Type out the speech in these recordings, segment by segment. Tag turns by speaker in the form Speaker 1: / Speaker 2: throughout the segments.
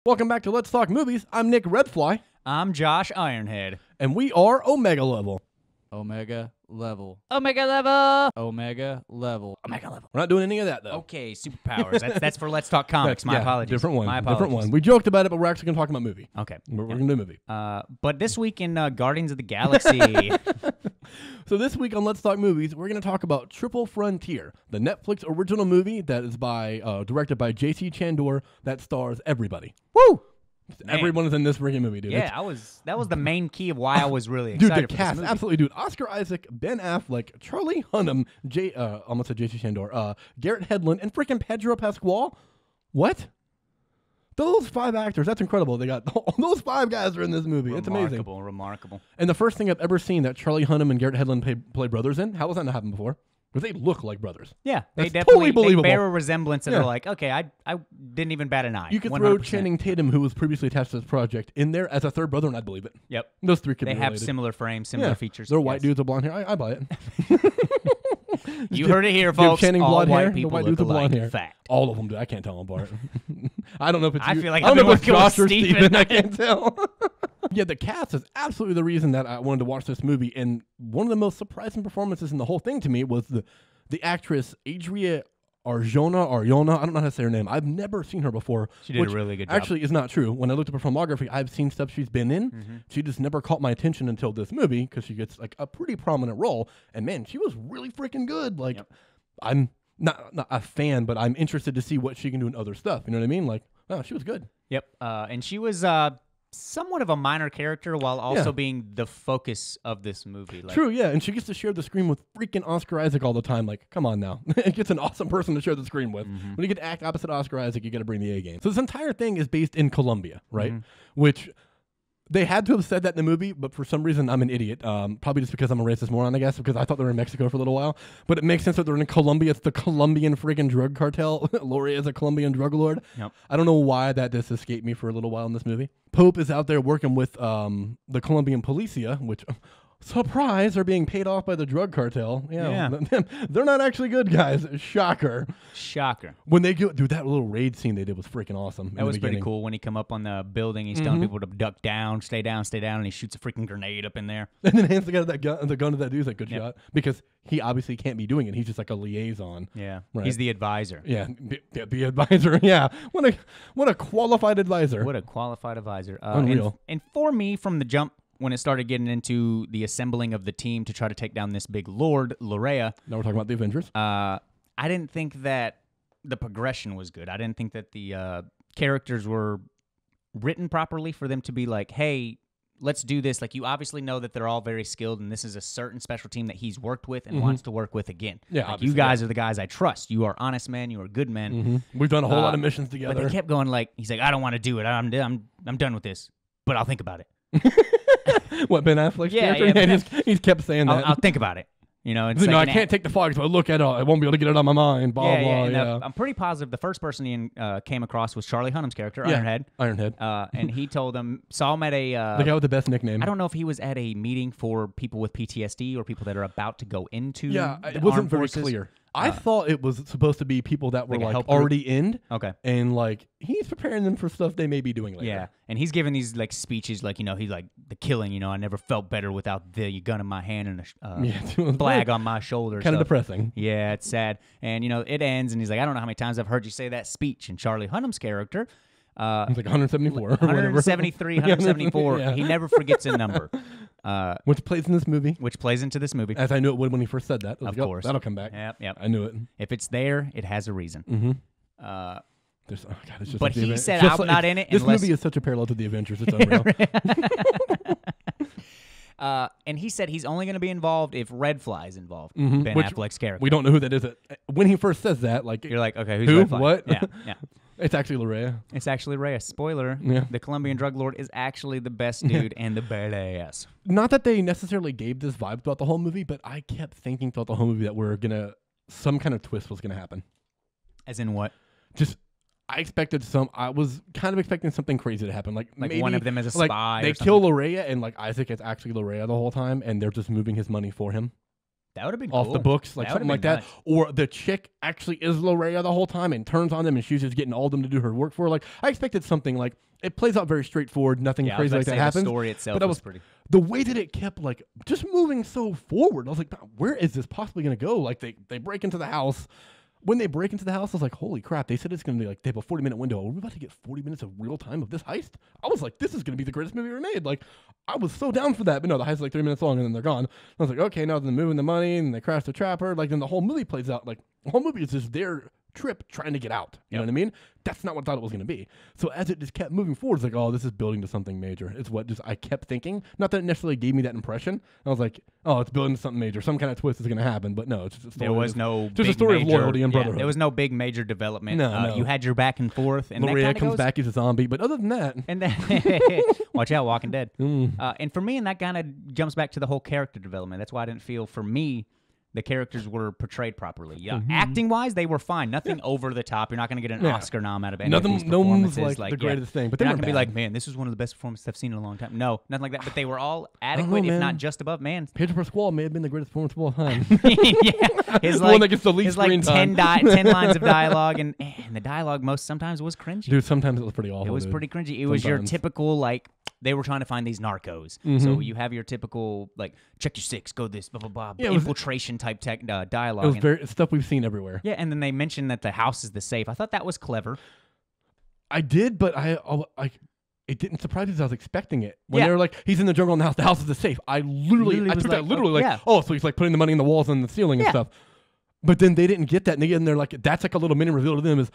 Speaker 1: Welcome back to Let's Talk Movies. I'm Nick Redfly.
Speaker 2: I'm Josh Ironhead.
Speaker 1: And we are Omega Level.
Speaker 3: Omega level.
Speaker 2: Omega level.
Speaker 3: Omega level.
Speaker 2: Omega level.
Speaker 1: We're not doing any of that, though.
Speaker 2: Okay, superpowers. That's for Let's Talk Comics. My apologies.
Speaker 1: Different one.
Speaker 2: My apologies.
Speaker 1: Different one. We joked about it, but we're actually going to talk about movie.
Speaker 2: Okay.
Speaker 1: We're going to do a movie.
Speaker 2: But this week in Guardians of the Galaxy.
Speaker 1: So this week on Let's Talk Movies, we're going to talk about Triple Frontier, the Netflix original movie that is directed by J.C. Chandor that stars everybody.
Speaker 2: Woo! Man.
Speaker 1: Everyone is in this freaking movie, dude.
Speaker 2: Yeah, that was the main key of why I was really excited.
Speaker 1: Dude, the cast, absolutely, dude. Oscar Isaac, Ben Affleck, Charlie Hunnam, almost said J.C. Chandor, Garrett Hedlund, and freaking Pedro Pascal. What? Those 5 actors, that's incredible. They got those 5 guys are in this movie. It's amazing.
Speaker 2: Remarkable.
Speaker 1: And the first thing I've ever seen that Charlie Hunnam and Garrett Hedlund play brothers in, how has that not happened before? Because they look like brothers.
Speaker 2: Yeah,
Speaker 1: that's
Speaker 2: they definitely
Speaker 1: totally believable.
Speaker 2: They bear a resemblance and they're like, okay, I didn't even bat an eye.
Speaker 1: You could
Speaker 2: 100%.
Speaker 1: throw Channing Tatum, who was previously attached to this project, in there as a third brother, and I'd believe it.
Speaker 2: Yep.
Speaker 1: Those 3 could be
Speaker 2: They have
Speaker 1: related.
Speaker 2: similar frames, similar features.
Speaker 1: They're white dudes with blonde hair. I buy it.
Speaker 2: You heard it here, folks.
Speaker 1: Channing
Speaker 2: All
Speaker 1: blonde
Speaker 2: white
Speaker 1: hair,
Speaker 2: people
Speaker 1: the white
Speaker 2: look
Speaker 1: dudes with blonde
Speaker 2: alike.
Speaker 1: hair.
Speaker 2: Fact.
Speaker 1: All of them do. I can't tell them apart. I don't know if it's
Speaker 2: I
Speaker 1: you.
Speaker 2: feel like
Speaker 1: I don't
Speaker 2: I've
Speaker 1: know
Speaker 2: been
Speaker 1: if it's
Speaker 2: working with
Speaker 1: Josh or
Speaker 2: Steven.
Speaker 1: Steven. I can't tell. Yeah, the cast is absolutely the reason that I wanted to watch this movie. And one of the most surprising performances in the whole thing to me was the actress Adria Arjona. I don't know how to say her name. I've never seen her before.
Speaker 2: She did a really good job.
Speaker 1: Actually, is not true. When I looked up her filmography, I've seen stuff she's been in.
Speaker 2: Mm-hmm.
Speaker 1: She just never caught my attention until this movie because she gets like a pretty prominent role. And man, she was really freaking good. Like, I'm not a fan, but I'm interested to see what she can do in other stuff. You know what I mean? Like, oh, she was good.
Speaker 2: Yep. And she was somewhat of a minor character while also being the focus of this movie. Like,
Speaker 1: True, yeah. And she gets to share the screen with freaking Oscar Isaac all the time. Like, come on now. It gets an awesome person to share the screen with.
Speaker 2: Mm-hmm.
Speaker 1: When you get to act opposite Oscar Isaac, you got to bring the A game. So this entire thing is based in Colombia, right? Which they had to have said that in the movie, but for some reason I'm an idiot. Probably just because I'm a racist moron, I guess, because I thought they were in Mexico for a little while. But it makes sense that they're in Colombia. It's the Colombian friggin' drug cartel. Lori is a Colombian drug lord.
Speaker 2: Yep.
Speaker 1: I don't know why that just escaped me for a little while in this movie. Pope is out there working with the Colombian policia, which, surprise, are being paid off by the drug cartel. Yeah. They're not actually good guys. Shocker. When they go, dude, that little raid scene they did was freaking awesome.
Speaker 2: That was pretty cool. When he come up on the building, he's telling people to duck down, stay down, and he shoots a freaking grenade up in there.
Speaker 1: And then hands the gun to that dude. He's like, good shot. Because he obviously can't be doing it. He's just like a liaison.
Speaker 2: Yeah.
Speaker 1: Right.
Speaker 2: He's the advisor.
Speaker 1: Yeah. Be advisor. Yeah. What a qualified advisor.
Speaker 2: What a qualified advisor.
Speaker 1: Unreal.
Speaker 2: And for me, from the jump, when it started getting into the assembling of the team to try to take down this big lord, Lorea.
Speaker 1: Now we're talking about the Avengers.
Speaker 2: I didn't think that the progression was good. I didn't think that the characters were written properly for them to be like, hey, let's do this. Like, you obviously know that they're all very skilled, and this is a certain special team that he's worked with and wants to work with again.
Speaker 1: Yeah,
Speaker 2: like, you guys are the guys I trust. You are honest men. You are good men.
Speaker 1: We've done a whole lot of missions together.
Speaker 2: But they kept going like, he's like, I don't want to do it. I'm done with this, but I'll think about it.
Speaker 1: What, Ben Affleck's character?
Speaker 2: Yeah,
Speaker 1: he's kept saying that.
Speaker 2: I'll think about it. You know, it's
Speaker 1: I can't take the fog, so I look at it. I won't be able to get it on my mind. Blah, blah, yeah.
Speaker 2: I'm pretty positive the first person he came across was Charlie Hunnam's character,
Speaker 1: Ironhead.
Speaker 2: And he told him, saw him at a...
Speaker 1: the guy with the best nickname.
Speaker 2: I don't know if he was at a meeting for people with PTSD or people that are about to go into
Speaker 1: it wasn't very clear. I thought it was supposed to be people that were like already in.
Speaker 2: Okay.
Speaker 1: And like he's preparing them for stuff they may be doing later.
Speaker 2: Yeah. And he's giving these like speeches like, you know, he's like the killing, I never felt better without the gun in my hand and a flag on my shoulder.
Speaker 1: Kind of depressing.
Speaker 2: Yeah, it's sad. And it ends and he's like, I don't know how many times I've heard you say that speech. And Charlie Hunnam's character,
Speaker 1: it's like 174.
Speaker 2: 173, 174.
Speaker 1: Yeah.
Speaker 2: He never forgets a number.
Speaker 1: Which plays in this movie.
Speaker 2: Which plays into this movie.
Speaker 1: As I knew it would when he first said that.
Speaker 2: Of course.
Speaker 1: That'll come back.
Speaker 2: Yep.
Speaker 1: I knew it.
Speaker 2: If it's there, it has a reason.
Speaker 1: It's just
Speaker 2: but
Speaker 1: like
Speaker 2: he said, I'm not in it
Speaker 1: This
Speaker 2: unless...
Speaker 1: movie is such a parallel to the Avengers. It's unreal.
Speaker 2: And he said he's only going to be involved if Red Fly's involved, Ben Affleck's character.
Speaker 1: We don't know who that is. When he first says that, like...
Speaker 2: You're like, okay, who's
Speaker 1: who?
Speaker 2: Red Fly?
Speaker 1: What?
Speaker 2: Yeah.
Speaker 1: It's actually Lorea.
Speaker 2: It's actually Reyes. Spoiler.
Speaker 1: Yeah.
Speaker 2: The Colombian drug lord is actually the best dude and the badass.
Speaker 1: Not that they necessarily gave this vibe throughout the whole movie, but I kept thinking throughout the whole movie that some kind of twist was going to happen.
Speaker 2: As in what?
Speaker 1: I was kind of expecting something crazy to happen. Like maybe
Speaker 2: one of them is a spy
Speaker 1: they
Speaker 2: or
Speaker 1: kill Lorea and like Isaac is actually Lorea the whole time and they're just moving his money for him.
Speaker 2: That would have been
Speaker 1: off
Speaker 2: cool.
Speaker 1: the books, like something like that.
Speaker 2: Nice.
Speaker 1: Or the chick actually is Lorea the whole time and turns on them and she's just getting all of them to do her work for her. Like I expected something like it plays out very straightforward. Nothing
Speaker 2: Yeah, I was
Speaker 1: crazy
Speaker 2: about
Speaker 1: like
Speaker 2: to
Speaker 1: that
Speaker 2: say
Speaker 1: happens.
Speaker 2: the story itself
Speaker 1: but I
Speaker 2: was pretty.
Speaker 1: The way that it kept like just moving so forward, I was like, where is this possibly going to go? Like they break into the house. When they break into the house, I was like, holy crap, they said it's going to be like, they have a 40-minute window. Are we about to get 40 minutes of real time of this heist? I was like, this is going to be the greatest movie ever made. Like, I was so down for that. But no, the heist is like 3 minutes long and then they're gone. I was like, okay, now they're moving the money and they crash the trapper. Like, then the whole movie plays out. Like, the whole movie is just their trip trying to get out. You know what I mean? That's not what I thought it was going to be. So as it just kept moving forward, it's like, oh, this is building to something major. It's what just I kept thinking. Not that it necessarily gave me that impression. I was like, oh, it's building to something major. Some kind of twist is going to happen. But no, it's just a story.
Speaker 2: There was no
Speaker 1: just
Speaker 2: big
Speaker 1: a story
Speaker 2: major,
Speaker 1: of loyalty and brotherhood.
Speaker 2: There was no big major development.
Speaker 1: No.
Speaker 2: You had your back and forth. And
Speaker 1: Maria
Speaker 2: that
Speaker 1: comes
Speaker 2: goes,
Speaker 1: back as a zombie. But other than that,
Speaker 2: And then, watch out, Walking Dead. And for me, and that kind of jumps back to the whole character development. That's why I didn't feel, for me, the characters were portrayed properly. Yeah, acting-wise, they were fine. Nothing over the top. You're not going to get an Oscar nom out of any of these
Speaker 1: no one's
Speaker 2: performances.
Speaker 1: like the greatest thing. But they're
Speaker 2: not
Speaker 1: not
Speaker 2: going to be
Speaker 1: bad.
Speaker 2: like, man, this is one of the best performances I've seen in a long time. No, nothing like that. But they were all
Speaker 1: know,
Speaker 2: adequate, if
Speaker 1: man.
Speaker 2: not just above. Man,
Speaker 1: Pedro Pascal may have been the greatest performance of all time.
Speaker 2: yeah, his
Speaker 1: The one that gets the least
Speaker 2: his like
Speaker 1: screen
Speaker 2: 10
Speaker 1: time.
Speaker 2: 10 lines of dialogue, and the dialogue sometimes was cringy.
Speaker 1: Dude, sometimes it was pretty awful.
Speaker 2: It was
Speaker 1: dude.
Speaker 2: pretty cringy. It was your
Speaker 1: Sometimes.
Speaker 2: typical, like, they were trying to find these narcos. So you have your typical, like, check your six, go this, blah, blah, blah,
Speaker 1: Yeah, it was-
Speaker 2: infiltration type dialogue.
Speaker 1: It was
Speaker 2: And-
Speaker 1: very stuff we've seen everywhere.
Speaker 2: yeah, and then they mentioned that the house is the safe. I thought that was clever.
Speaker 1: I did, but it didn't surprise me because I was expecting it. When
Speaker 2: Yeah.
Speaker 1: they were like, he's in the jungle and the house is the safe. I
Speaker 2: Literally
Speaker 1: I
Speaker 2: was
Speaker 1: took
Speaker 2: like,
Speaker 1: that literally like,
Speaker 2: yeah.
Speaker 1: oh, so he's like putting the money in the walls and the ceiling and
Speaker 2: Yeah.
Speaker 1: stuff. But then they didn't get that. And again, they're like, that's like a little mini reveal to them is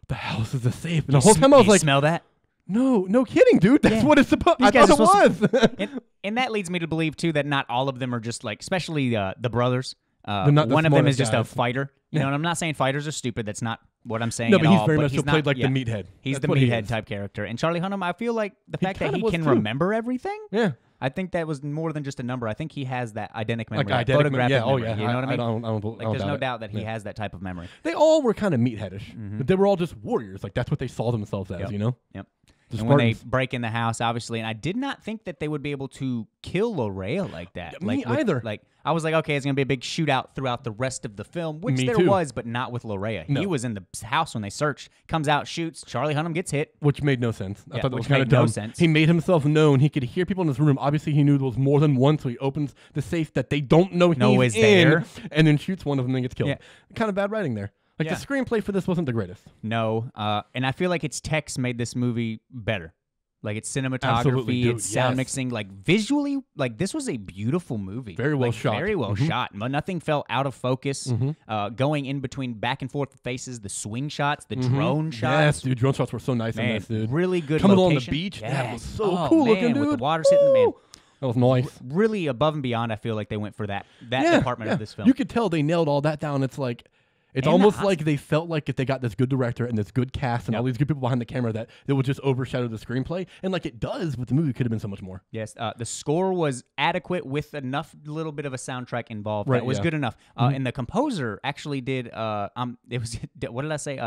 Speaker 1: the house is the safe. And the whole time I was
Speaker 2: You
Speaker 1: like,
Speaker 2: smell that?
Speaker 1: no kidding, dude. That's
Speaker 2: Yeah.
Speaker 1: what it's supposed.
Speaker 2: These
Speaker 1: I
Speaker 2: guys
Speaker 1: thought
Speaker 2: are
Speaker 1: it was.
Speaker 2: And that leads me to believe, too, that not all of them are just like, especially the brothers.
Speaker 1: They're not the
Speaker 2: one of them is
Speaker 1: smartest
Speaker 2: just a
Speaker 1: guys.
Speaker 2: fighter. You know, and I'm not saying fighters are stupid. That's not what I'm saying
Speaker 1: No,
Speaker 2: at
Speaker 1: but he's
Speaker 2: all,
Speaker 1: very much
Speaker 2: he's
Speaker 1: so played
Speaker 2: not-
Speaker 1: like the meathead.
Speaker 2: He's
Speaker 1: That's
Speaker 2: the
Speaker 1: what he
Speaker 2: meathead
Speaker 1: is.
Speaker 2: type character. And Charlie Hunnam, I feel like the fact that
Speaker 1: kinda
Speaker 2: he
Speaker 1: was
Speaker 2: can
Speaker 1: too.
Speaker 2: remember everything,
Speaker 1: Yeah.
Speaker 2: I think that was more than just a number. I think he has that eidetic memory,
Speaker 1: Like
Speaker 2: that
Speaker 1: eidetic
Speaker 2: photographic
Speaker 1: yeah,
Speaker 2: memory.
Speaker 1: oh yeah.
Speaker 2: You know what I mean?
Speaker 1: don't
Speaker 2: Like, there's
Speaker 1: doubt
Speaker 2: no
Speaker 1: it.
Speaker 2: doubt that he
Speaker 1: Yeah.
Speaker 2: has that type of memory.
Speaker 1: They all were kind of meatheadish, but they were all just warriors. Like that's what they saw themselves as,
Speaker 2: Yep.
Speaker 1: you know.
Speaker 2: Yep.
Speaker 1: The
Speaker 2: And when they
Speaker 1: Spartans.
Speaker 2: break in the house, obviously, and I did not think that they would be able to kill Lorea like that.
Speaker 1: Me
Speaker 2: Like,
Speaker 1: either.
Speaker 2: Like, I was like, okay, it's going to be a big shootout throughout the rest of the film, which
Speaker 1: Me
Speaker 2: there
Speaker 1: too.
Speaker 2: was, but not with Lorea.
Speaker 1: No.
Speaker 2: He was in the house when they searched, comes out, shoots, Charlie Hunnam gets hit.
Speaker 1: Which made no sense. I
Speaker 2: Yeah,
Speaker 1: thought that was
Speaker 2: which
Speaker 1: kind of
Speaker 2: made no
Speaker 1: dumb.
Speaker 2: sense.
Speaker 1: He made himself known. He could hear people in this room. Obviously, he knew there was more than one, so he opens the safe that they don't know
Speaker 2: is
Speaker 1: he's in,
Speaker 2: there.
Speaker 1: and then shoots one of them and gets killed.
Speaker 2: Yeah.
Speaker 1: Kind of bad writing there. Like
Speaker 2: Yeah.
Speaker 1: the screenplay for this wasn't the greatest.
Speaker 2: No, and I feel like its text made this movie better. Like its
Speaker 1: Absolutely,
Speaker 2: cinematography,
Speaker 1: dude,
Speaker 2: its sound
Speaker 1: yes.
Speaker 2: mixing, like visually, like this was a beautiful movie.
Speaker 1: Very well
Speaker 2: Like,
Speaker 1: shot.
Speaker 2: Very well shot. But nothing felt out of focus.
Speaker 1: Mm-hmm.
Speaker 2: Going in between back and forth faces, the swing shots, the drone shots.
Speaker 1: Yes, dude. Drone shots were so nice in
Speaker 2: Man,
Speaker 1: this, dude.
Speaker 2: really good
Speaker 1: Coming along the
Speaker 2: location.
Speaker 1: beach, that
Speaker 2: Yes.
Speaker 1: was so
Speaker 2: Oh,
Speaker 1: cool
Speaker 2: man,
Speaker 1: looking, dude.
Speaker 2: with the water hitting, man.
Speaker 1: That was nice.
Speaker 2: Really above and beyond. I feel like they went for that department of this film.
Speaker 1: You could tell they nailed all that down. It's like, it's
Speaker 2: And the
Speaker 1: almost
Speaker 2: hot-
Speaker 1: like they felt like if they got this good director and this good cast and all these good people behind the camera that it would just overshadow the screenplay. And like it does, but the movie could have been so much more.
Speaker 2: Yes, the score was adequate with enough little bit of a soundtrack involved.
Speaker 1: Right,
Speaker 2: That was
Speaker 1: yeah.
Speaker 2: good enough. And the composer actually did. It was what did I say?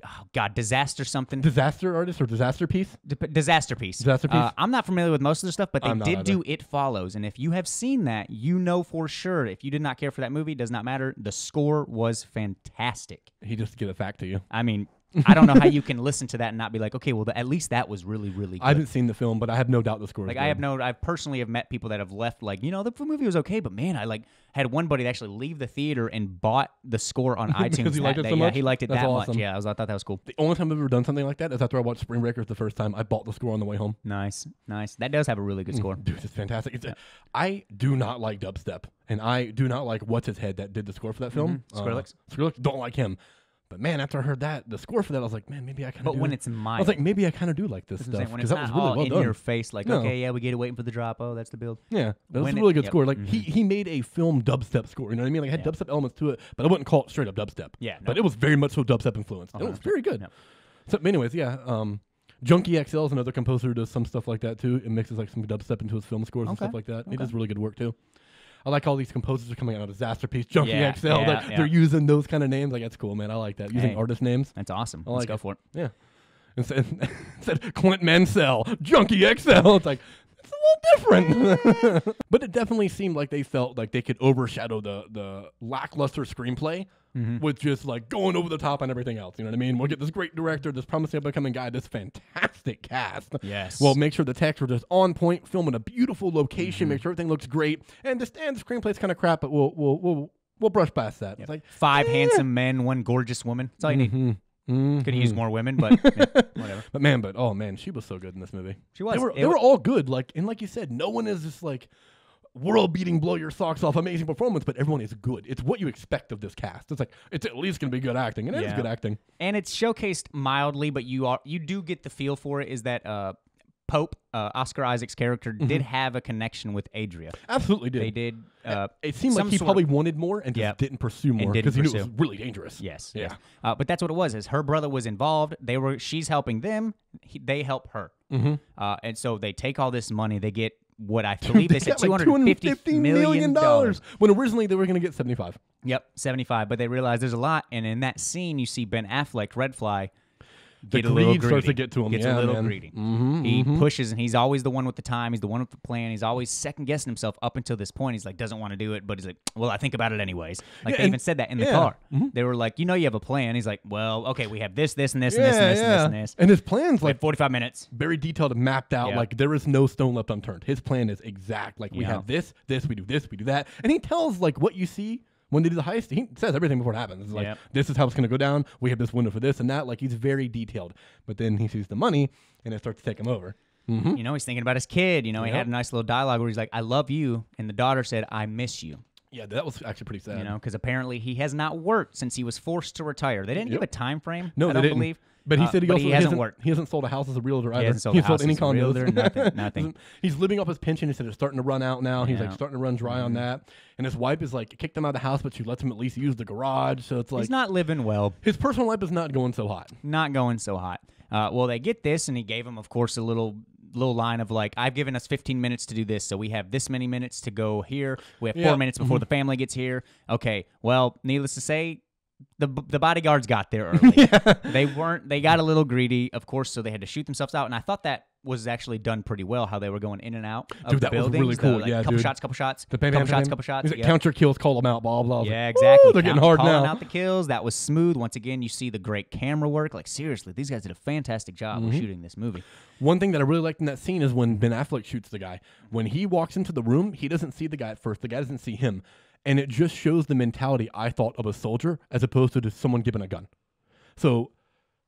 Speaker 2: Oh God, disaster something.
Speaker 1: Disaster artist or disaster piece?
Speaker 2: Disaster piece.
Speaker 1: Disaster piece?
Speaker 2: I'm not familiar with most of the stuff, but they
Speaker 1: I'm not
Speaker 2: did
Speaker 1: either.
Speaker 2: do It Follows, and if you have seen that, you know for sure. If you did not care for that movie, it does not matter. The score was fantastic.
Speaker 1: He just give it back to you.
Speaker 2: I mean, I don't know how you can listen to that and not be like, okay, well, at least that was really, really good.
Speaker 1: I haven't seen the film, but I have no doubt the score is
Speaker 2: Like
Speaker 1: good.
Speaker 2: I personally have met people that have left like, the movie was okay, but man, I like had one buddy that actually leave the theater and bought the score on iTunes.
Speaker 1: Because he liked it
Speaker 2: that
Speaker 1: so
Speaker 2: day.
Speaker 1: much?
Speaker 2: Yeah, he liked it
Speaker 1: That's
Speaker 2: that
Speaker 1: awesome.
Speaker 2: much. Yeah, I thought that was cool.
Speaker 1: The only time I've ever done something like that is after I watched Spring Breakers the first time. I bought the score on the way home.
Speaker 2: Nice. That does have a really good score.
Speaker 1: Dude, it's fantastic. I do not like dubstep, and I do not like what's his head that did the score for that film.
Speaker 2: Skrillex?
Speaker 1: Skrillex, don't like him. But man, after I heard the score for that, I was like, man, maybe I kind of.
Speaker 2: But when it's mild,
Speaker 1: I was like, maybe I kind of do like this
Speaker 2: that's what I'm
Speaker 1: stuff
Speaker 2: saying, when
Speaker 1: because
Speaker 2: it's
Speaker 1: that was
Speaker 2: not
Speaker 1: really
Speaker 2: all
Speaker 1: well
Speaker 2: in
Speaker 1: done.
Speaker 2: your face, like,
Speaker 1: No.
Speaker 2: okay, yeah, we get it waiting for the drop. Oh, that's the build.
Speaker 1: Yeah, that was
Speaker 2: When
Speaker 1: a
Speaker 2: it-
Speaker 1: really good
Speaker 2: yep.
Speaker 1: score. Like he made a film dubstep score. You know what I mean? Like it had dubstep elements to it, but I wouldn't call it straight up dubstep.
Speaker 2: Yeah,
Speaker 1: but
Speaker 2: no.
Speaker 1: it was very much so dubstep influenced. It was very good.
Speaker 2: Yeah.
Speaker 1: So, anyways, yeah. Junkie XL is another composer who does some stuff like that too. It mixes like some dubstep into his film scores and
Speaker 2: Okay.
Speaker 1: stuff like that. He does really good work too. I like all these composers are coming out of Disaster Piece, Junkie
Speaker 2: Yeah,
Speaker 1: XL.
Speaker 2: yeah,
Speaker 1: They're using those kind of names. Like that's cool, man. I like that. Using
Speaker 2: Hey.
Speaker 1: artist names.
Speaker 2: That's awesome.
Speaker 1: like
Speaker 2: Let's go
Speaker 1: it.
Speaker 2: for it.
Speaker 1: Yeah. Instead Clint Mansell, Junkie XL. It's like it's a little different. But it definitely seemed like they felt like they could overshadow the lackluster screenplay with just like going over the top on everything else. You know what I mean? We'll get this great director, this promising up-and-coming guy, this fantastic cast.
Speaker 2: Yes.
Speaker 1: We'll make sure the techs were just on point, filming a beautiful location, make sure everything looks great, and the screenplay's kind of crap, but we'll brush past that. It's like
Speaker 2: 5 handsome men, 1 gorgeous woman. That's all you need. Could use more women, but whatever.
Speaker 1: Oh man, she was so good in this movie.
Speaker 2: She was.
Speaker 1: They were all good. Like you said, no one is just like world-beating, blow your socks off, amazing performance, but everyone is good. It's what you expect of this cast. It's like it's at least gonna be good acting, and it is good acting.
Speaker 2: And it's showcased mildly, but you do get the feel for it. Is that Pope, Oscar Isaac's character, did have a connection with Adria.
Speaker 1: Absolutely did.
Speaker 2: They did.
Speaker 1: It seemed like he probably wanted more and just didn't pursue more because he knew it was really dangerous.
Speaker 2: Yes.
Speaker 1: Yeah.
Speaker 2: But that's what it was. Is her brother was involved. She's helping them. They help her. And so they take all this money. They get what I believe they said $250 million.
Speaker 1: When originally they were going to get 75.
Speaker 2: Yep, 75. But they realized there's a lot. And in that scene, you see Ben Affleck, Red Fly, get a little greedy.
Speaker 1: Starts to get to him.
Speaker 2: Gets a little greedy. He pushes, and he's always the one with the time. He's the one with the plan. He's always second-guessing himself up until this point. He's like, doesn't want to do it, but he's like, well, I think about it anyways. Like, they even said that in the car. They were like, you have a plan. He's like, well, okay, we have this, and this, and this, and this, and this, and this.
Speaker 1: And his plan's like
Speaker 2: 45 minutes.
Speaker 1: Very detailed and mapped out. Like, there is no stone left unturned. His plan is exact. Like, we have this, we do this, we do that. And he tells, like, what you see when they do the heist, he says everything before it happens. It's like, this is how it's going to go down. We have this window for this and that. Like, he's very detailed. But then he sees the money, and it starts to take him over.
Speaker 2: He's thinking about his kid. He had a nice little dialogue where he's like, I love you. And the daughter said, I miss you.
Speaker 1: Yeah, that was actually pretty sad.
Speaker 2: Because apparently he has not worked since he was forced to retire. They didn't give a time frame,
Speaker 1: no,
Speaker 2: I don't believe.
Speaker 1: But he said he
Speaker 2: hasn't worked.
Speaker 1: He hasn't sold a house as a realtor either.
Speaker 2: He hasn't sold
Speaker 1: any condos.
Speaker 2: Realtor, nothing.
Speaker 1: He's living off his pension. He said it's starting to run out now. He's like starting to run dry on that. And his wife is like kicked him out of the house, but she lets him at least use the garage. So it's like
Speaker 2: he's not living well.
Speaker 1: His personal life is not going so hot.
Speaker 2: Not going so hot. Well, they get this, and he gave him, of course, a little line of like, I've given us 15 minutes to do this, so we have this many minutes to go here. We have 4 minutes before the family gets here. Okay, well, needless to say, the bodyguards got there early. They got a little greedy, of course, so they had to shoot themselves out. And I thought that was actually done pretty well, how they were going in and out of the buildings.
Speaker 1: Was really cool.
Speaker 2: Couple shots. Couple shots.
Speaker 1: Count your kills, call them out, blah, blah.
Speaker 2: Yeah, exactly.
Speaker 1: They're getting hard now.
Speaker 2: Calling out the kills. That was smooth. Once again, you see the great camera work. Like, seriously, these guys did a fantastic job of shooting this movie.
Speaker 1: One thing that I really liked in that scene is when Ben Affleck shoots the guy. When he walks into the room, he doesn't see the guy at first. The guy doesn't see him. And it just shows the mentality, I thought, of a soldier as opposed to just someone given a gun. So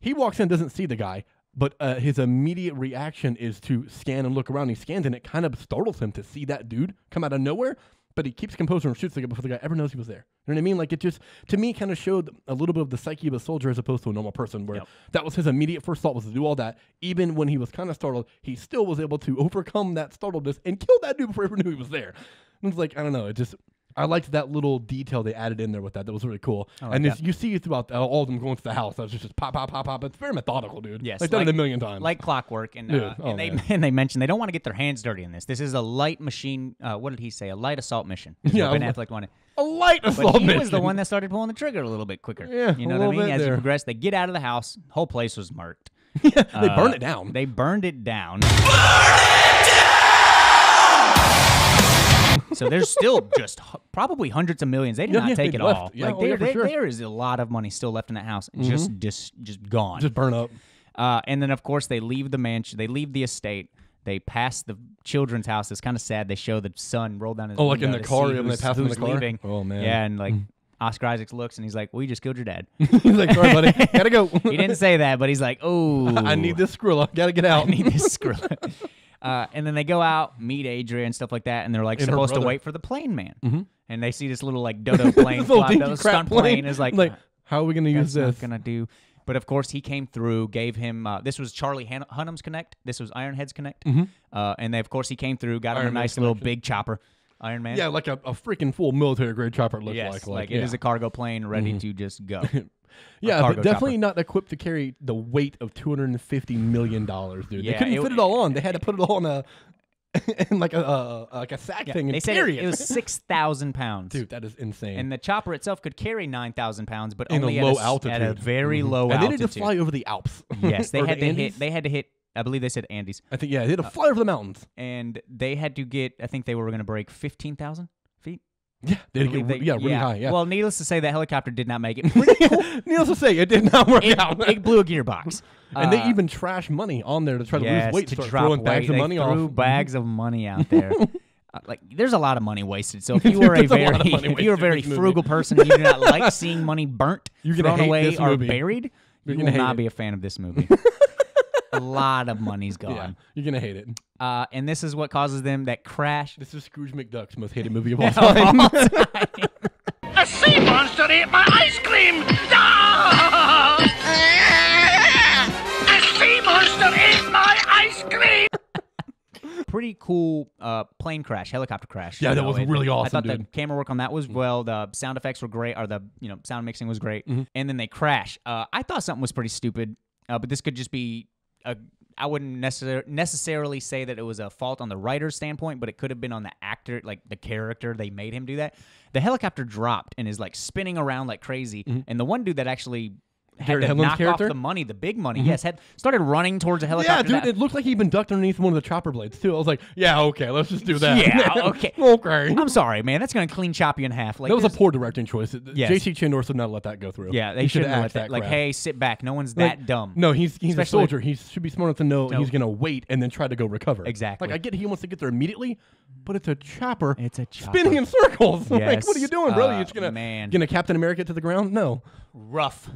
Speaker 1: he walks in, doesn't see the guy, but his immediate reaction is to scan and look around. He scans, and it kind of startles him to see that dude come out of nowhere, but he keeps composure and shoots the guy before the guy ever knows he was there. You know what I mean? Like, it just, to me, kind of showed a little bit of the psyche of a soldier as opposed to a normal person, where that was his immediate first thought, was to do all that. Even when he was kind of startled, he still was able to overcome that startledness and kill that dude before he ever knew he was there. And it's like, I don't know, it just... I liked that little detail they added in there with that. That was really cool. And you see throughout all of them going to the house. That was just pop, pop, pop, pop. It's very methodical, dude.
Speaker 2: Yes.
Speaker 1: They've done it a million times.
Speaker 2: Like clockwork. And, they mentioned they don't want to get their hands dirty in this. This is a light machine. What did he say? A light assault mission.
Speaker 1: Yeah.
Speaker 2: Ben Affleck wanted.
Speaker 1: A light assault mission.
Speaker 2: He was the one that started pulling the trigger a little bit quicker.
Speaker 1: Yeah,
Speaker 2: you know what I mean? As you progress, they get out of the house. The whole place was marked.
Speaker 1: Yeah, they burned it down.
Speaker 2: They burned it down. So there's still just probably hundreds of millions. They did not take it all.
Speaker 1: Yeah,
Speaker 2: like
Speaker 1: sure.
Speaker 2: There is a lot of money still left in that house, just gone,
Speaker 1: just burn up.
Speaker 2: And then of course they leave the mansion, they leave the estate, they pass the children's house. It's kind of sad. They show the son roll down his window
Speaker 1: like in the car, and they pass in the car.
Speaker 2: Leaving.
Speaker 1: Oh man,
Speaker 2: yeah, and like Oscar Isaac looks and he's like, "Well, you just killed your dad."
Speaker 1: He's like, "Sorry, buddy, gotta go."
Speaker 2: He didn't say that, but he's like, "Oh,
Speaker 1: I need this Skrilla. Gotta get out.
Speaker 2: I need this Skrilla." And then they go out, meet Adria and stuff like that, and they're like supposed to wait for the plane man. And they see this little like dodo plane, stunt plane. Is like,
Speaker 1: how are we going to use this?
Speaker 2: Not gonna do. But of course, he came through, gave him. This was Charlie Hunnam's Connect. This was Ironhead's Connect. And of course, he came through, got him a nice little big chopper. Iron Man.
Speaker 1: Yeah, like a freaking full military grade chopper. It looks
Speaker 2: like it is a cargo plane ready to just go.
Speaker 1: Yeah, but definitely not equipped to carry the weight of $250 million, dude. They couldn't fit it all on. They had to put it all in like a sack thing.
Speaker 2: They said it was 6,000 pounds.
Speaker 1: Dude, that is insane.
Speaker 2: And the chopper itself could carry 9,000 pounds, but
Speaker 1: in
Speaker 2: only
Speaker 1: a low altitude.
Speaker 2: At a very low altitude.
Speaker 1: And they had to fly over the Alps.
Speaker 2: Yes, they had to hit I believe they said Andes.
Speaker 1: I think, yeah, they had to fly over the mountains.
Speaker 2: And they had to get, I think they were going to break 15,000 feet.
Speaker 1: Yeah, they had to get really high. Yeah.
Speaker 2: Well, needless to say, that helicopter did not make it. Pretty cool.
Speaker 1: Needless to say, it did not work out.
Speaker 2: It blew a gearbox.
Speaker 1: And they even trashed money on there to try to lose weight,
Speaker 2: to
Speaker 1: start
Speaker 2: drop
Speaker 1: throwing bags
Speaker 2: weight.
Speaker 1: of money
Speaker 2: they threw
Speaker 1: off.
Speaker 2: bags of money out there. Like, there's a lot of money wasted. So if you are a very frugal person and you do not like seeing money burnt, thrown away, or buried, you will not be a fan of this movie. A lot of money's gone.
Speaker 1: Yeah, you're gonna hate it.
Speaker 2: And this is what causes them that crash.
Speaker 1: This is Scrooge McDuck's most hated movie of all time.
Speaker 4: A sea monster ate my ice cream! A sea monster ate my ice cream!
Speaker 2: Pretty cool plane crash, helicopter crash.
Speaker 1: Yeah, that was really awesome.
Speaker 2: I thought
Speaker 1: dude.
Speaker 2: the camera work on that was well. The sound effects were great, or the sound mixing was great. And then they crash. I thought something was pretty stupid, but this could just be I wouldn't necessarily say that it was a fault on the writer's standpoint, but it could have been on the actor, like the character. They made him do that. The helicopter dropped and is like spinning around like crazy. And the one dude that actually had
Speaker 1: Garrett
Speaker 2: to
Speaker 1: Hedlund's
Speaker 2: knock
Speaker 1: character?
Speaker 2: off the money, the big money, had started running towards a
Speaker 1: Yeah,
Speaker 2: helicopter.
Speaker 1: dude, it looked like he'd been ducked underneath one of the chopper blades too. I was like, yeah, okay, let's just do that.
Speaker 2: Yeah, okay.
Speaker 1: Okay.
Speaker 2: I'm sorry, man. That's gonna clean chop you in half. Like
Speaker 1: That was a
Speaker 2: there's-
Speaker 1: poor directing choice.
Speaker 2: Yes.
Speaker 1: J.C. Chandor should not let that go through.
Speaker 2: Yeah, they
Speaker 1: He
Speaker 2: shouldn't have let
Speaker 1: axed
Speaker 2: that. Like,
Speaker 1: crap.
Speaker 2: hey, sit back. No one's
Speaker 1: Like,
Speaker 2: that dumb.
Speaker 1: No, he's a
Speaker 2: Especially-
Speaker 1: soldier. He should be smart enough to know he's going to wait and then try to go recover.
Speaker 2: Exactly.
Speaker 1: Like, I get he wants to get there immediately, but it's a chopper.
Speaker 2: It's a chopper.
Speaker 1: Spinning in circles. Like,
Speaker 2: Yes.
Speaker 1: what are you doing, brother? You're just
Speaker 2: man.
Speaker 1: gonna Captain America to the ground? No.
Speaker 2: Rough.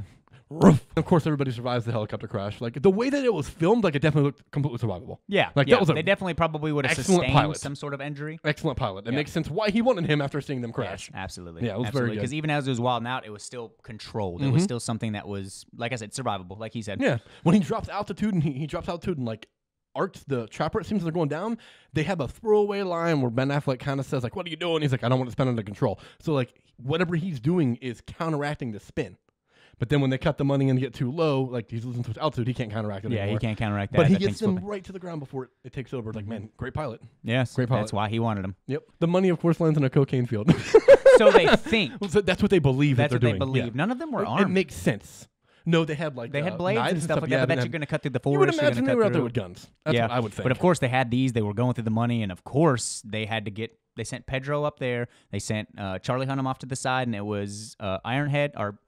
Speaker 1: Roof. Of course, everybody survives the helicopter crash. Like, the way that it was filmed, like, it definitely looked completely survivable.
Speaker 2: Yeah,
Speaker 1: Like,
Speaker 2: yeah.
Speaker 1: that was a
Speaker 2: they definitely probably would have
Speaker 1: excellent
Speaker 2: sustained
Speaker 1: pilot.
Speaker 2: some sort of injury.
Speaker 1: excellent pilot. It makes sense why he wanted him after seeing them crash.
Speaker 2: Yes, absolutely.
Speaker 1: Yeah, it was very
Speaker 2: absolutely.
Speaker 1: good.
Speaker 2: Because even as it was wilding out, it was still controlled. It was still something that was, like I said, survivable. Like he said.
Speaker 1: Yeah. When he drops altitude and he drops altitude and, like, arcs the chopper, it seems they're going down. They have a throwaway line where Ben Affleck kind of says, like, what are you doing? He's like, I don't want to spin under control. So, like, whatever he's doing is counteracting the spin. But then when they cut the money and get too low, like he's losing to altitude, he can't counteract it
Speaker 2: Yeah,
Speaker 1: anymore.
Speaker 2: he can't counteract that.
Speaker 1: But he
Speaker 2: That
Speaker 1: gets
Speaker 2: thing's
Speaker 1: them
Speaker 2: flipping.
Speaker 1: right to the ground before it takes over. It's like, man, great pilot.
Speaker 2: Yes,
Speaker 1: Great pilot.
Speaker 2: that's why he wanted him.
Speaker 1: Yep. The money, of course, lands in a cocaine field.
Speaker 2: So they think.
Speaker 1: So that's what they believe
Speaker 2: That's
Speaker 1: that
Speaker 2: what
Speaker 1: they're
Speaker 2: they
Speaker 1: doing.
Speaker 2: believe.
Speaker 1: Yeah.
Speaker 2: None of them were
Speaker 1: It
Speaker 2: armed.
Speaker 1: makes sense. No, they had like
Speaker 2: They had blades
Speaker 1: knives
Speaker 2: and stuff like
Speaker 1: yeah,
Speaker 2: that, but
Speaker 1: they
Speaker 2: that's
Speaker 1: had-
Speaker 2: you're going to cut through the
Speaker 1: You
Speaker 2: forest.
Speaker 1: would imagine they were out there with guns. That's
Speaker 2: yeah,
Speaker 1: what I would think.
Speaker 2: But of course, they had these. They were going through the money, and of course, they had to get. They sent Pedro up there. They sent Charlie Hunnam off to the side, and it was Ironhead or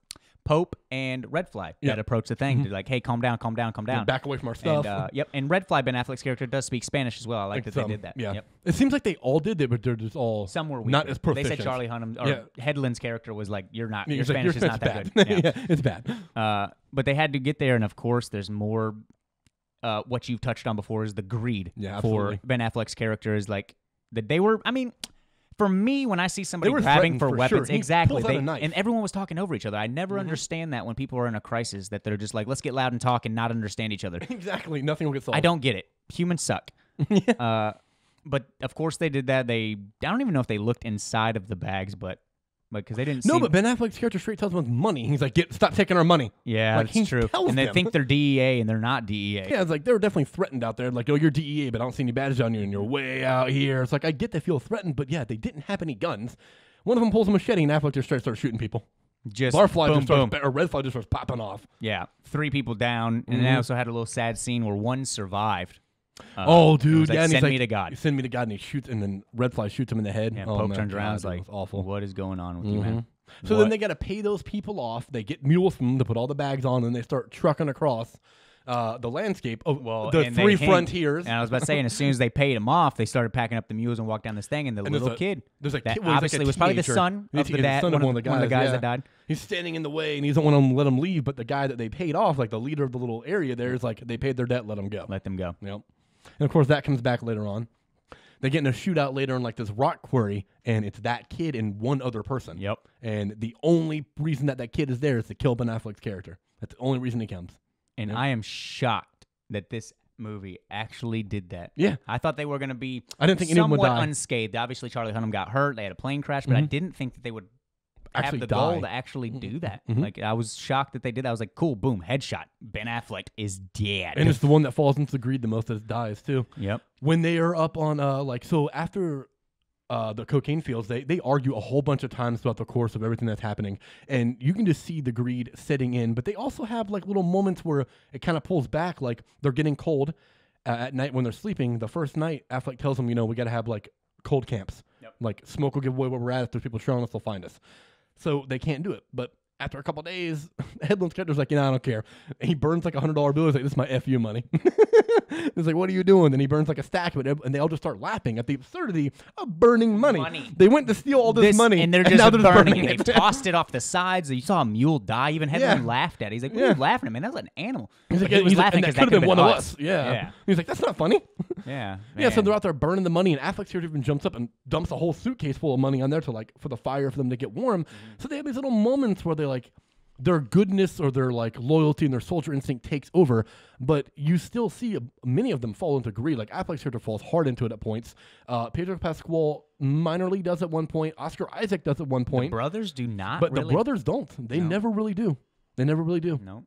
Speaker 2: Pope and Red Fly
Speaker 1: Yeah.
Speaker 2: that approached the thing. They're like, "Hey, calm down, calm down, calm down."
Speaker 1: Back away from our stuff.
Speaker 2: And, yep, and Red Fly, Ben Affleck's character, does speak Spanish as well. I like that they did that.
Speaker 1: Yeah.
Speaker 2: Yep.
Speaker 1: It seems like they all did it, but they're just all
Speaker 2: Some were weaker.
Speaker 1: not as proficient.
Speaker 2: They said Charlie Hunnam or Hedlund's character was like, "You're not.
Speaker 1: Yeah,
Speaker 2: Your
Speaker 1: he's like,
Speaker 2: Spanish is not that
Speaker 1: bad.
Speaker 2: good."
Speaker 1: Yeah, it's bad.
Speaker 2: But they had to get there, and of course, there's more. What you've touched on before is the greed
Speaker 1: Yeah,
Speaker 2: for
Speaker 1: absolutely.
Speaker 2: Ben Affleck's character is like that they were. I mean, for me, when I see somebody
Speaker 1: were
Speaker 2: grabbing
Speaker 1: threatened
Speaker 2: for
Speaker 1: for
Speaker 2: weapons,
Speaker 1: sure. He
Speaker 2: exactly,
Speaker 1: pulls out a knife.
Speaker 2: and everyone was talking over each other. I never understand that when people are in a crisis that they're just like, let's get loud and talk and not understand each other.
Speaker 1: Exactly. Nothing will get solved.
Speaker 2: I don't get it. Humans suck. But of course they did that. I don't even know if they looked inside of the bags, but because they didn't.
Speaker 1: No,
Speaker 2: seem,
Speaker 1: but Ben Affleck's character straight tells them it's money. He's like, stop taking our money.
Speaker 2: yeah,
Speaker 1: like,
Speaker 2: that's
Speaker 1: he
Speaker 2: true.
Speaker 1: tells
Speaker 2: And they
Speaker 1: them.
Speaker 2: think they're DEA, and they're not DEA.
Speaker 1: Yeah, it's like they were definitely threatened out there. Like, oh, you're DEA, but I don't see any badges on you, and you're way out here. It's like I get they feel threatened, but yeah, they didn't have any guns. One of them pulls a machete, and Affleck just starts shooting people.
Speaker 2: Just
Speaker 1: Barfly
Speaker 2: boom,
Speaker 1: just starts,
Speaker 2: boom.
Speaker 1: or Red Fly just starts popping off.
Speaker 2: Yeah, 3 people down, and they also had a little sad scene where one survived.
Speaker 1: Oh,
Speaker 2: it
Speaker 1: dude,
Speaker 2: was like,
Speaker 1: yeah, and he's
Speaker 2: send
Speaker 1: like,
Speaker 2: me to God.
Speaker 1: Send me to God, and he shoots, and then Red Fly shoots him in the head.
Speaker 2: And
Speaker 1: oh,
Speaker 2: Pope
Speaker 1: my
Speaker 2: turns around,
Speaker 1: God,
Speaker 2: is
Speaker 1: it
Speaker 2: like,
Speaker 1: was awful.
Speaker 2: "What is going on with you, man?"
Speaker 1: So
Speaker 2: What?
Speaker 1: then they got to pay those people off. They get mules from them to put all the bags on, and they start trucking across the landscape of the
Speaker 2: and
Speaker 1: 3
Speaker 2: they
Speaker 1: frontiers.
Speaker 2: And I was about to say, and as soon as they paid him off, they started packing up the mules and walked down this thing. And the little kid,
Speaker 1: there's a
Speaker 2: that
Speaker 1: kid, well, he's
Speaker 2: obviously
Speaker 1: like a
Speaker 2: was probably the
Speaker 1: teenager.
Speaker 2: son of the
Speaker 1: He's
Speaker 2: dad,
Speaker 1: son of one of the guys, yeah.
Speaker 2: that died.
Speaker 1: He's standing in the way, and he doesn't want to let him leave. But the guy that they paid off, like the leader of the little area there, is like, they paid their debt, let him go.
Speaker 2: Let them go.
Speaker 1: Yep. And of course, that comes back later on. They get in a shootout later in like this rock quarry, and it's that kid and one other person.
Speaker 2: Yep.
Speaker 1: And the only reason that kid is there is to kill Ben Affleck's character. That's the only reason he comes.
Speaker 2: And I am shocked that this movie actually did that.
Speaker 1: Yeah.
Speaker 2: I thought they were going to be
Speaker 1: I didn't think anyone would
Speaker 2: somewhat
Speaker 1: die.
Speaker 2: unscathed. Obviously, Charlie Hunnam got hurt. They had a plane crash, but I didn't think that they would
Speaker 1: Actually
Speaker 2: have the
Speaker 1: die.
Speaker 2: goal to actually do that. Like, I was shocked that they did that. I was like, cool, boom, headshot. Ben Affleck is dead.
Speaker 1: And it's the one that falls into the greed the most that dies, too.
Speaker 2: Yep.
Speaker 1: When they are up on, so after the cocaine fields, they argue a whole bunch of times throughout the course of everything that's happening. And you can just see the greed setting in. But they also have, like, little moments where it kind of pulls back, like they're getting cold. at night when they're sleeping, the first night, Affleck tells them, we got to have like cold camps.
Speaker 2: Yep.
Speaker 1: Like smoke will give away where we're at. If there's people trailing us, they'll find us. So they can't do it. But after a couple of days, Hedlund's character's like, I don't care. And he burns like $100 bill. He's like, this is my FU money. He's like, what are you doing? Then he burns like a stack of it, and they all just start laughing at the absurdity of burning money. They went to steal all this money,
Speaker 2: and they're
Speaker 1: now
Speaker 2: just
Speaker 1: burning
Speaker 2: it.
Speaker 1: it.
Speaker 2: They've tossed it off the sides. You saw a mule die. Even Hedlund laughed at it. He's like, what are you laughing at, man? That was an animal.
Speaker 1: He's like,
Speaker 2: he was laughing
Speaker 1: and
Speaker 2: because
Speaker 1: that could have been one
Speaker 2: us.
Speaker 1: of us. Yeah. He's like, that's not funny.
Speaker 2: Yeah.
Speaker 1: Yeah, so they're out there burning the money, and Affleck's character even jumps up and dumps a whole suitcase full of money on there to like for the fire for them to get warm. So they have these little moments where they like their goodness or their like loyalty and their soldier instinct takes over, but you still see many of them fall into greed. Like Affleck's character falls hard into it at points. Pedro Pascal minorly does at one point. Oscar Isaac does at one point.
Speaker 2: The brothers do not,
Speaker 1: but
Speaker 2: really?
Speaker 1: The brothers don't. They never really do. They never really do.
Speaker 2: No.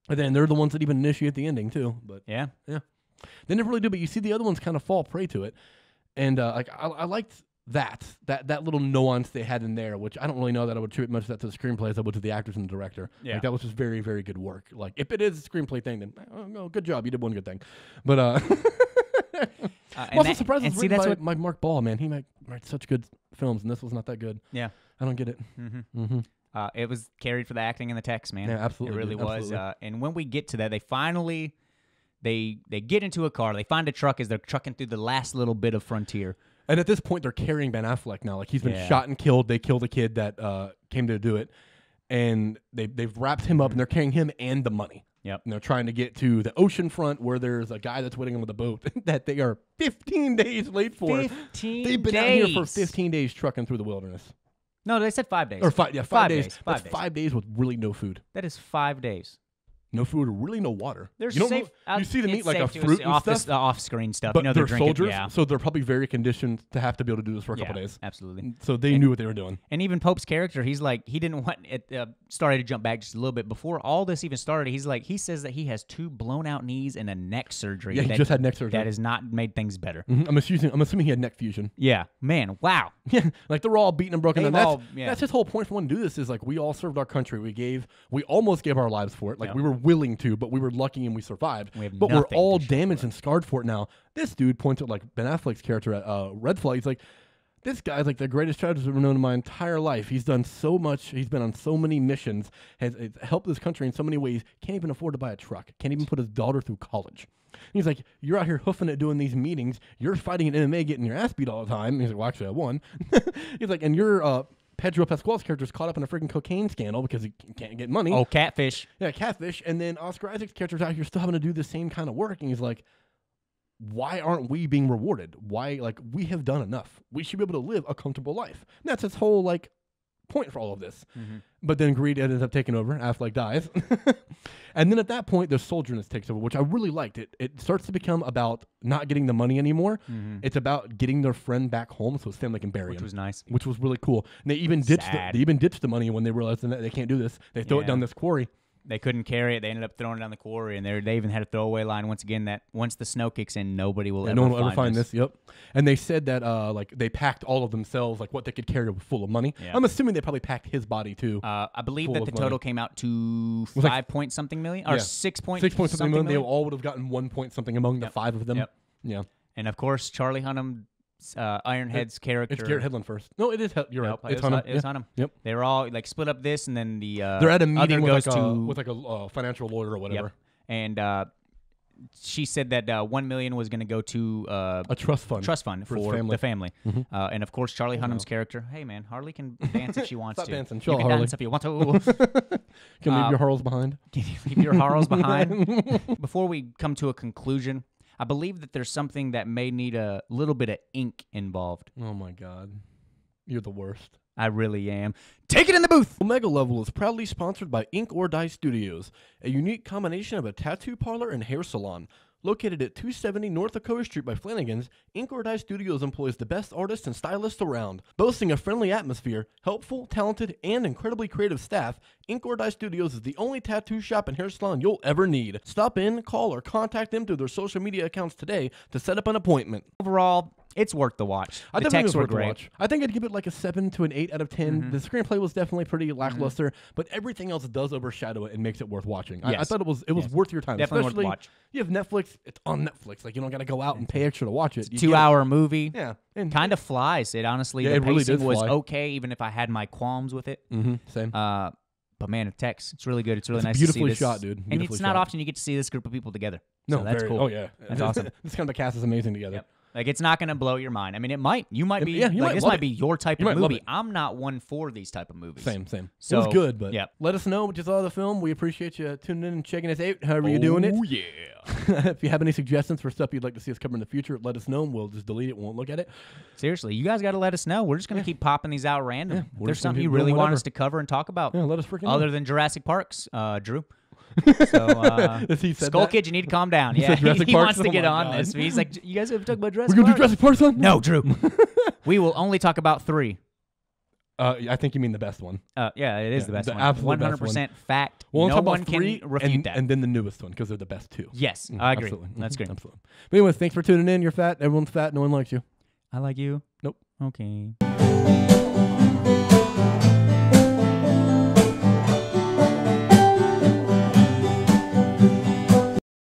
Speaker 1: And then they're the ones that even initiate the ending too. But
Speaker 2: yeah,
Speaker 1: they never really do. But you see the other ones kind of fall prey to it, and like I liked that little nuance they had in there, which I don't really know that I would attribute much of that to the screenplay as I would to the actors and the director.
Speaker 2: Yeah.
Speaker 1: Like, that was just very, very good work. Like, if it is a screenplay thing, then good job. You did one good thing. But I'm also surprised it's written by Mark Ball, man. He made such good films, and this was not that good.
Speaker 2: Yeah.
Speaker 1: I don't get it.
Speaker 2: It was carried for the acting and the text, man.
Speaker 1: Yeah, absolutely.
Speaker 2: It really was.
Speaker 1: Absolutely.
Speaker 2: And when we get to that, they finally they get into a car. They find a truck as they're trucking through the last little bit of frontier.
Speaker 1: And at this point, they're carrying Ben Affleck now. Like, he's been shot and killed. They killed a kid that came to do it. And they've wrapped him up, and they're carrying him and the money.
Speaker 2: Yep.
Speaker 1: And they're trying to get to the ocean front where there's a guy that's waiting on with a boat that they are 15 days late for.
Speaker 2: 15
Speaker 1: They've been out here for 15 days trucking through the wilderness.
Speaker 2: No, they said 5 days.
Speaker 1: Or 5 days. 5 days.
Speaker 2: 5 days.
Speaker 1: 5 days with really no food.
Speaker 2: That is 5 days.
Speaker 1: No food or really no water.
Speaker 2: There's
Speaker 1: you
Speaker 2: safe.
Speaker 1: You see them eat like a
Speaker 2: to
Speaker 1: fruit and stuff.
Speaker 2: The off-screen stuff.
Speaker 1: But
Speaker 2: they're
Speaker 1: they're
Speaker 2: drinking,
Speaker 1: soldiers,
Speaker 2: yeah.
Speaker 1: so they're probably very conditioned to have to be able to do this for a couple days.
Speaker 2: Absolutely.
Speaker 1: So they knew what they were doing.
Speaker 2: And even Pope's character, he's like, he didn't want it. Sorry to jump back just a little bit. Before all this even started, he says that he has 2 blown out knees and a neck surgery.
Speaker 1: Yeah, he just had neck surgery.
Speaker 2: That has not made things better.
Speaker 1: I'm assuming he had neck fusion.
Speaker 2: Yeah, man, wow.
Speaker 1: Yeah, like they're all beaten and broken down.
Speaker 2: Yeah.
Speaker 1: That's his whole point for wanting to do this is like we all served our country. We almost gave our lives for it. Like we were willing to, but we were lucky and we survived. But we're all damaged and scarred for it now. This dude points at like Ben Affleck's character at Red Flag. He's like, this guy's like the greatest strategist I've ever known in my entire life. He's done so much. He's been on so many missions. Has helped this country in so many ways. Can't even afford to buy a truck. Can't even put his daughter through college. He's like, you're out here hoofing it doing these meetings. You're fighting in MMA, getting your ass beat all the time. He's like, well, actually, I won. He's like, and you're Pedro Pascal's character's caught up in a freaking cocaine scandal because he can't get money.
Speaker 2: Oh, catfish.
Speaker 1: Yeah, catfish. And then Oscar Isaac's character's out here still having to do the same kind of work. And he's like, why aren't we being rewarded? Why, like, we have done enough. We should be able to live a comfortable life. And that's his whole, like, point for all of this. But then greed ends up taking over. Affleck dies. And then at that point, the soldierness takes over, which I really liked. It starts to become about not getting the money anymore. It's about getting their friend back home so his family can bury him.
Speaker 2: Which was nice.
Speaker 1: Which was really cool. And they even ditched the money when they realized that they can't do this. They throw it down this quarry.
Speaker 2: They couldn't carry it. They ended up throwing it down the quarry, and they even had a throwaway line once again that once the snow kicks in, nobody will ever find
Speaker 1: this. Yep. And they said that like they packed all of themselves, like what they could carry full of money. Yeah. I'm assuming they probably packed his body too.
Speaker 2: I believe that the total came out to 5-point-something million or 6 point
Speaker 1: 6 point something million. They all would have gotten 1 point something among the 5 of them.
Speaker 2: Yep.
Speaker 1: Yeah.
Speaker 2: And of course, Charlie Hunnam. Ironhead's character.
Speaker 1: It's Garrett Hedlund first. No, it is. You're right.
Speaker 2: It's Hunnam. It's Hunnam.
Speaker 1: Yep.
Speaker 2: They were all like split up this, and then the
Speaker 1: they're at a meeting with
Speaker 2: goes
Speaker 1: like a financial lawyer or whatever.
Speaker 2: Yep. And she said that $1 million was going to go to
Speaker 1: a trust fund
Speaker 2: for the family. And of course, Charlie Hunnam's character. Hey man, Harley can dance if she wants
Speaker 1: Stop
Speaker 2: to.
Speaker 1: dancing.
Speaker 2: You can dance if you want to.
Speaker 1: Can leave your Harls behind.
Speaker 2: Can you leave your Harls behind? Before we come to a conclusion, I believe that there's something that may need a little bit of ink involved.
Speaker 1: Oh my God. You're the worst.
Speaker 2: I really am. Take it in the booth!
Speaker 1: Omega Level is proudly sponsored by Ink or Dye Studios, a unique combination of a tattoo parlor and hair salon. Located at 270 North Dakota Street by Flanagan's, Ink or Dye Studios employs the best artists and stylists around. Boasting a friendly atmosphere, helpful, talented, and incredibly creative staff, Ink or Die Studios is the only tattoo shop and hair salon you'll ever need. Stop in, call, or contact them through their social media accounts today to set up an appointment.
Speaker 2: Overall, it's worth the watch.
Speaker 1: I
Speaker 2: The
Speaker 1: definitely
Speaker 2: texts
Speaker 1: think
Speaker 2: were
Speaker 1: it's worth the
Speaker 2: great.
Speaker 1: watch. I think I'd give it like a 7 to an 8 out of 10. The screenplay was definitely pretty lackluster, but everything else does overshadow it and makes it worth watching. I
Speaker 2: Yes.
Speaker 1: thought it was worth your time.
Speaker 2: Definitely worth the
Speaker 1: Especially
Speaker 2: watch.
Speaker 1: you have Netflix. It's on Netflix. Like you don't got to go out and pay extra to watch it. You get it.
Speaker 2: 2-hour movie.
Speaker 1: Yeah. And
Speaker 2: Kind of flies. It honestly,
Speaker 1: Yeah,
Speaker 2: the
Speaker 1: it really
Speaker 2: pacing
Speaker 1: did
Speaker 2: was
Speaker 1: fly.
Speaker 2: okay, even if I had my qualms with it.
Speaker 1: Same.
Speaker 2: But man, it text. It's really good. It's really
Speaker 1: It's
Speaker 2: nice to see
Speaker 1: beautifully
Speaker 2: this.
Speaker 1: shot, dude.
Speaker 2: And
Speaker 1: Beautifully
Speaker 2: it's not
Speaker 1: shot.
Speaker 2: often you get to see this group of people together.
Speaker 1: No,
Speaker 2: So that's
Speaker 1: very,
Speaker 2: cool.
Speaker 1: Oh yeah,
Speaker 2: That's awesome.
Speaker 1: This kind of a cast is amazing together.
Speaker 2: Yep. Like it's not going to blow your mind. I mean, it might. You might be.
Speaker 1: Yeah, you
Speaker 2: like,
Speaker 1: might
Speaker 2: this
Speaker 1: love
Speaker 2: might
Speaker 1: it.
Speaker 2: be your type
Speaker 1: You
Speaker 2: of
Speaker 1: might love
Speaker 2: movie.
Speaker 1: it.
Speaker 2: I'm not one for these type of movies.
Speaker 1: Same.
Speaker 2: So,
Speaker 1: it was good, but
Speaker 2: yep.
Speaker 1: let us know what you thought of the film. We appreciate you tuning in and checking us out. However you're doing it.
Speaker 2: Oh yeah.
Speaker 1: If you have any suggestions for stuff you'd like to see us cover in the future, let us know. And we'll just delete it. We won't look at it.
Speaker 2: Seriously, you guys got to let us know. We're just going to keep popping these out random.
Speaker 1: Yeah,
Speaker 2: If
Speaker 1: we're
Speaker 2: There's
Speaker 1: just gonna
Speaker 2: something
Speaker 1: keep
Speaker 2: you
Speaker 1: doing
Speaker 2: really want
Speaker 1: whatever.
Speaker 2: us to cover and talk about.
Speaker 1: Yeah, let us freaking
Speaker 2: Other
Speaker 1: know.
Speaker 2: than Jurassic Parks, Drew. So,
Speaker 1: He said
Speaker 2: Skull
Speaker 1: that?
Speaker 2: Kid, you need to calm down.
Speaker 1: He
Speaker 2: Yeah,
Speaker 1: said Jurassic
Speaker 2: he
Speaker 1: Parks?
Speaker 2: wants to
Speaker 1: Oh
Speaker 2: get
Speaker 1: my
Speaker 2: on
Speaker 1: God.
Speaker 2: this. He's like, you guys have talked about Jurassic
Speaker 1: We're gonna do
Speaker 2: Park?
Speaker 1: Jurassic Park, son?
Speaker 2: No, Drew. We will only talk about 3.
Speaker 1: I think you mean the best one.
Speaker 2: Yeah, it is the best
Speaker 1: the
Speaker 2: one.
Speaker 1: absolute best
Speaker 2: 100% fact.
Speaker 1: We'll only
Speaker 2: No
Speaker 1: talk
Speaker 2: one
Speaker 1: about 3
Speaker 2: can refute that.
Speaker 1: and then the newest one because they're the best 2.
Speaker 2: Yes, I agree.
Speaker 1: Absolutely.
Speaker 2: That's great.
Speaker 1: Absolutely. But anyways, thanks for tuning in. You're fat. Everyone's fat. No one likes you.
Speaker 2: I like you.
Speaker 1: Nope.
Speaker 2: Okay.